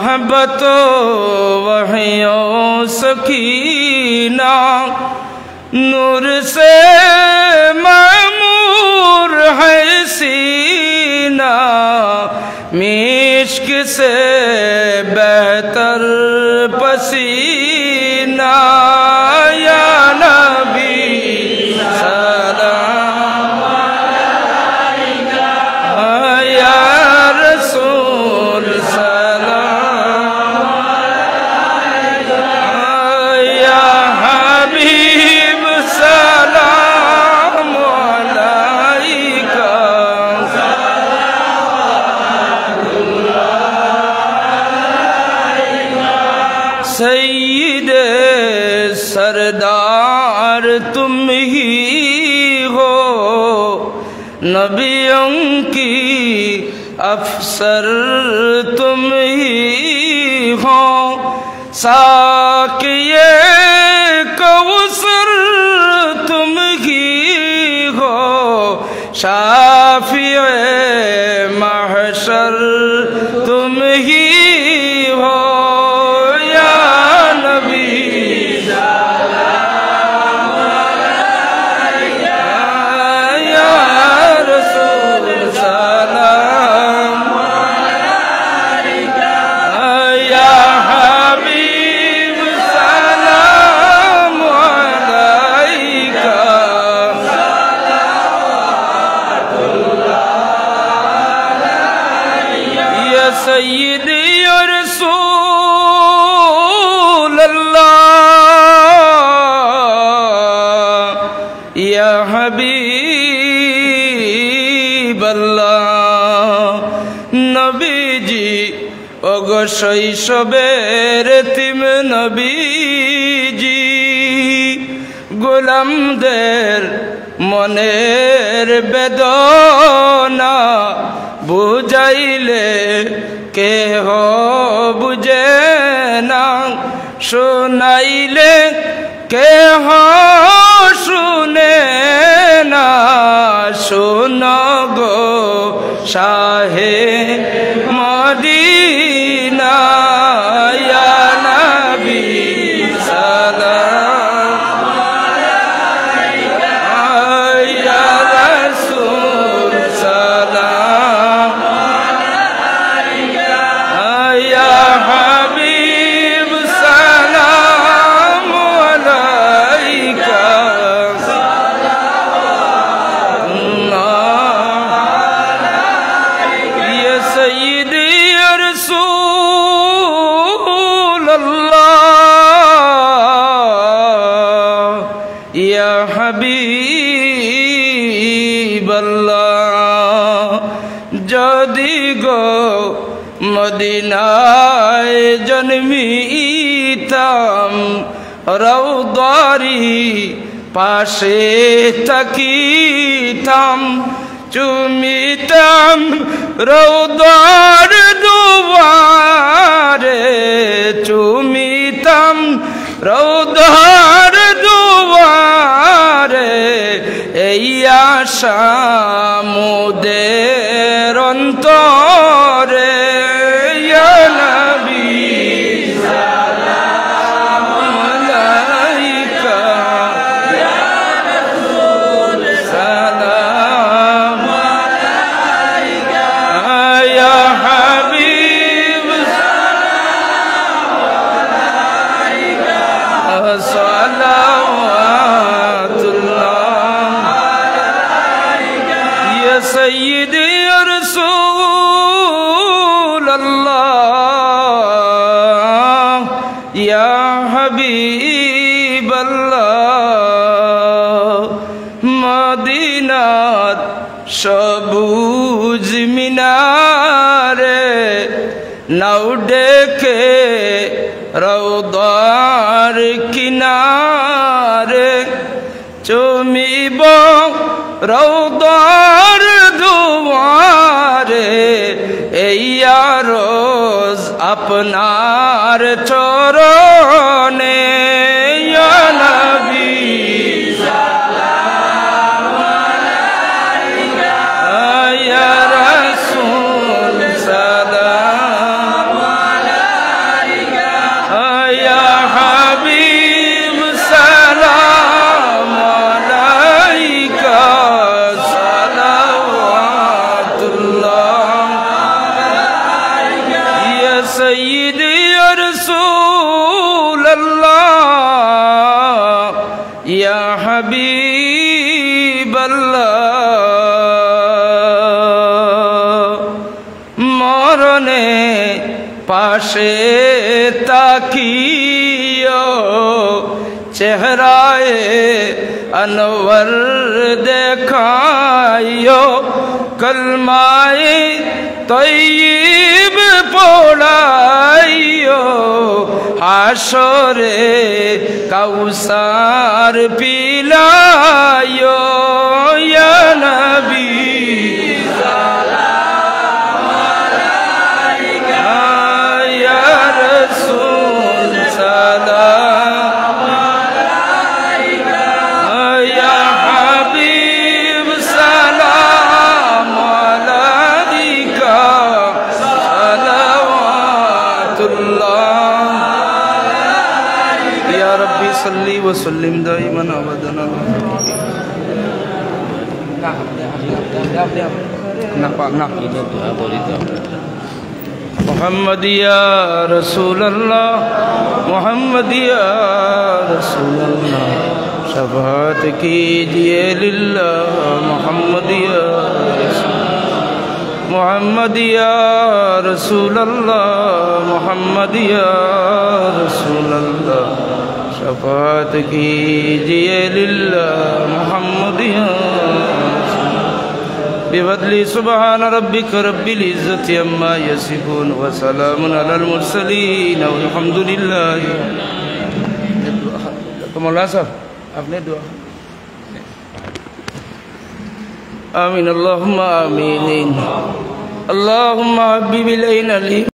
रहबतो वहियो सकीना नूर से मामूर है सीना मिश्क से बेहतर पसीना या नबी सलाम अलैका या रसूल सलाम अलैका या हबीब सलाम अलैका सईदे सरदार तुम ही हो नबियों की अफसर तुम ही हो साक़िए कौसर तुम ही हो शाफ़िए महशर तुम ही हो या नबी सलाम अलैका या रसूल सलाम अलैका या हबीब सलाम अलैका या सय्यदी या रसूल अल्लाह या हबीब अल्लाह नबी जी ओगो शैशवेर तिम नबी जी গোলামদের মনের বেদনা বুঝাইলে কেহ বুঝে না শোনাইলে কেহ শুনে না শোনো গো শাহে মদিনা ইয়া নবী সালাম আলাইকা ইয়া রাসূল সালাম আলাইকা ইয়া হাবিব সালাম আলাইকা या सय्यदी या रसूल अल्लाह या हबीब अल्लाह যদি গো মদিনায় জন্মিতাম রওদারি পাশে থাকিতাম চুমিতাম রওদার দুয়ারে চুমিতাম রওদার দুয়ারে এই আশা মোদের অন্তরে ইয়া নবী সালাম আলাইকা ইয়া রাসূল সালাম আলাইকা ইয়া হাবিব সালাম আলাইকা সালাওয়াতুল্লাহ আলাইকা ইয়া সাইয়্যিদি ইয়া রাসূল আল্লাহ ইয়া হাবিব আল্লাহ মদিনার সবুজ মিনারে নাও ডেকে রওদার কিনারে চুমিব রওদার দুয়ারে এই রোজ আপনার চরণে ইয়া নবী সালাম আলাইকা ইয়া রাসূল সালাম আলাইকা या हबीब अल्लाह मरने पाशे ताकियो चेहराए अनवर देखायो कलमाए तय्यब पढ़ाइयो हाशरे कौसार पिलायो या नबी सल्ली व सल्लिम दाइमन अबदन मोहम्मद या रसूल अल्लाह मोहम्मद या रसूल अल्लाह शफाअत कीजिए लिल्लाह मोहम्मद या रसूल अल्लाह मोहम्मद या रसूल अल्लाह शफाअत कीजिए लिल्लाह मुहम्मद बिफद्ली सुब्हान रब्बिक रब्बिल इज्जति अम्मा यसिफून व सलामुन अलल मुरसलीन वल्हम्दुलिल्लाह। तो मौलाना साहब आपने दुआ आमीन अल्लाहुम्मा आमीन अल्लाहुम्मा हब्बिब इलैना